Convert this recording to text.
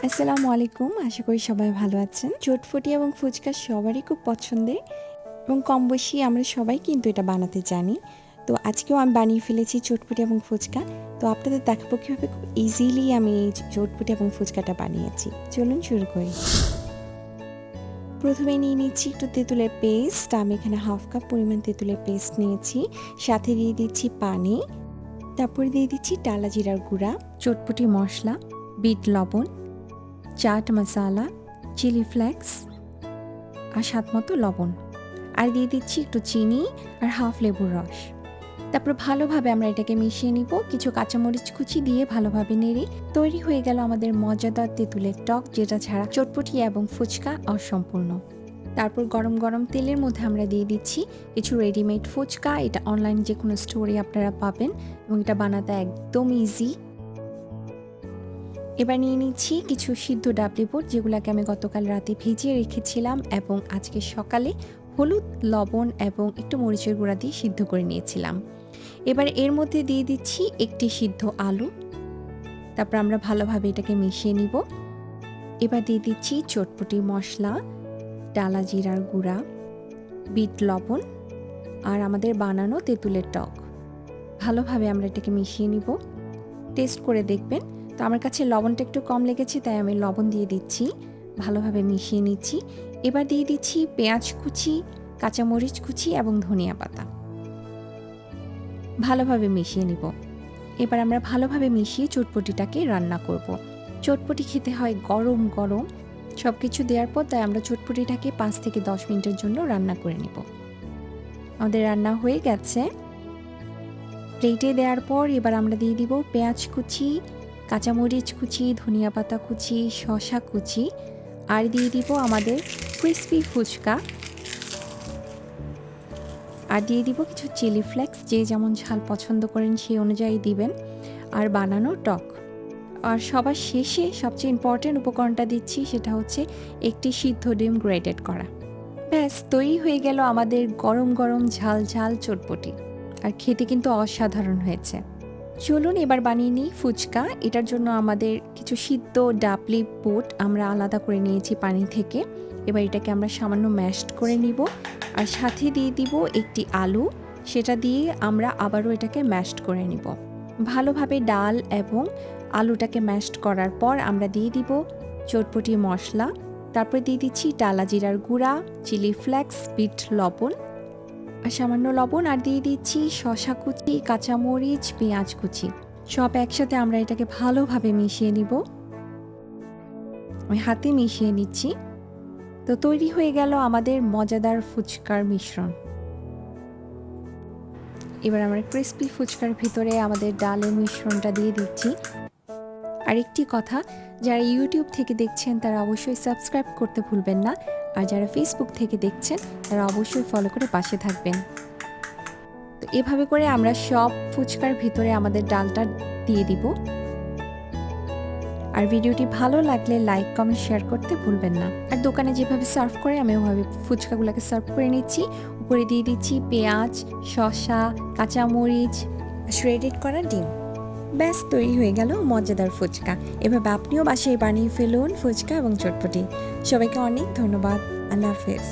আসসালামু আলাইকুম। আশা করি সবাই ভালো আছেন। চটফটি এবং ফুচকা সবারই খুব পছন্দের এবং কম বেশি আমরা সবাই কিন্তু এটা বানাতে জানি। তো আজকেও আমি বানিয়ে ফেলেছি চটপটি এবং ফুচকা। তো আপনাদের দেখাবো কীভাবে খুব ইজিলি আমি এই চটপটি এবং ফুচকাটা বানিয়েছি। চলুন শুরু করি। প্রথমে নিয়ে নিচ্ছি একটু তেঁতুলের পেস্ট। আমি এখানে হাফ কাপ পরিমাণ তেঁতুলের পেস্ট নিয়েছি। সাথে দিয়ে দিচ্ছি পানি। তারপরে দিয়ে দিচ্ছি টালা জিরার গুঁড়া, চটপটি মশলা, বিট লবণ, চাট মশলা, চিলি ফ্লেক্স আর স্বাদ মতো লবণ, আর দিয়ে দিচ্ছি একটু চিনি আর হাফ লেবুর রস। তারপর ভালোভাবে আমরা এটাকে মিশিয়ে নিব। কিছু কাঁচামরিচ কুচি দিয়ে ভালোভাবে নেড়ে তৈরি হয়ে গেল আমাদের মজাদার তেঁতুলের টক, যেটা ছাড়া চটপটি এবং ফুচকা অসম্পূর্ণ। তারপর গরম গরম তেলের মধ্যে আমরা দিয়ে দিচ্ছি কিছু রেডিমেড ফুচকা। এটা অনলাইন যে কোনো স্টোরে আপনারা পাবেন এবং এটা বানাতে একদম ইজি। এবার নিয়ে নিচ্ছি কিছু সিদ্ধ ডাবলি বুট, যেগুলোকে আমি গতকাল রাতে ভিজিয়ে রেখেছিলাম এবং আজকে সকালে হলুদ, লবণ এবং একটু মরিচের গুঁড়া দিয়ে সিদ্ধ করে নিয়েছিলাম। এবার এর মধ্যে দিয়ে দিচ্ছি একটি সিদ্ধ আলু। তারপর আমরা ভালোভাবে এটাকে মিশিয়ে নিব। এবার দিয়ে দিচ্ছি চটপটি মশলা, টালা জিরার গুঁড়া, বিট লবণ আর আমাদের বানানো তেঁতুলের টক। ভালোভাবে আমরা এটাকে মিশিয়ে নিব। টেস্ট করে দেখবেন। তো আমার কাছে লবণটা একটু কম লেগেছে, তাই আমি লবণ দিয়ে দিচ্ছি। ভালোভাবে মিশিয়ে নিচ্ছি। এবার দিয়ে দিচ্ছি পেঁয়াজ কুচি, কাঁচামরিচ কুচি এবং ধনিয়া পাতা। ভালোভাবে মিশিয়ে নিব। এবার আমরা ভালোভাবে মিশিয়ে চটপটিটাকে রান্না করব। চটপটি খেতে হয় গরম গরম। সব কিছু দেওয়ার পর তাই আমরা চটপটিটাকে 5 থেকে 10 মিনিটের জন্য রান্না করে নিব। আমাদের রান্না হয়ে গেছে। প্লেটে দেওয়ার পর এবার আমরা দিয়ে দিব পেঁয়াজ কুচি, কাঁচামরিচ কুচি, ধনিয়া পাতা কুচি, শসা কুচি, আর দিয়ে দিব আমাদের ক্রিসপি ফুচকা, আর দিয়ে দিব কিছু চিলি ফ্লেক্স, যে যেমন ঝাল পছন্দ করেন সেই অনুযায়ী দিবেন, আর বানানো টক। আর সবার শেষে সবচেয়ে ইম্পর্টেন্ট উপকরণটা দিচ্ছি, সেটা হচ্ছে একটি সিদ্ধ ডিম গ্রেটেড করা। ব্যাস তৈরি হয়ে গেল আমাদের গরম গরম ঝাল ঝাল চটপটি। আর খেতে কিন্তু অসাধারণ হয়েছে। চলুন এবার বানিয়ে নিই ফুচকা। এটার জন্য আমাদের কিছু সিদ্ধ ডাবলি বুট আমরা আলাদা করে নিয়েছি পানি থেকে। এবার এটাকে আমরা সামান্য ম্যাশড করে নিব, আর সাথে দিয়ে দিব একটি আলু। সেটা দিয়ে আমরা আবারও এটাকে ম্যাশড করে নিব। ভালোভাবে ডাল এবং আলুটাকে ম্যাশড করার পর আমরা দিয়ে দিব চটপটি মশলা। তারপর দিয়ে দিচ্ছি টালা জিরার গুঁড়া, চিলি ফ্লেক্স, বিট লবণ আর সামান্য লবণ, আর দিয়ে দিচ্ছি শসা কুচি, কাঁচামরিচ, পেঁয়াজ কুচি। সব একসাথে আমরা এটাকে ভালোভাবে মিশিয়ে নিব। আমি হাতে মিশিয়ে নিচ্ছি। তো তৈরি হয়ে গেল আমাদের মজাদার ফুচকার মিশ্রণ। এবার আমরা ক্রিসপি ফুচকার ভিতরে আমাদের ডালের মিশ্রণটা দিয়ে দিচ্ছি। আরেকটি কথা, যারা ইউটিউব থেকে দেখছেন তারা অবশ্যই সাবস্ক্রাইব করতে ভুলবেন না, আর যারা ফেসবুক থেকে দেখছেন তারা অবশ্যই ফলো করে পাশে থাকবেন। তো এভাবে করে আমরা সব ফুচকার ভিতরে আমাদের ডালটা দিয়ে দিব। আর ভিডিওটি ভালো লাগলে লাইক, কমেন্ট, শেয়ার করতে ভুলবেন না। আর দোকানে যেভাবে সার্ভ করে আমি ওভাবে ফুচকাগুলোকে সার্ভ করে নিচ্ছি। উপরে দিয়ে দিচ্ছি পেঁয়াজ, শসা, কাঁচামরিচ, শ্রেডেড করা ডিম। ব্যাস তৈরি হয়ে গেল মজাদার ফুচকা। এভাবে আপনিও বাসায় বানিয়ে ফেলুন ফুচকা এবং চটপটি। সবাইকে অনেক ধন্যবাদ। আল্লাহ হাফেজ।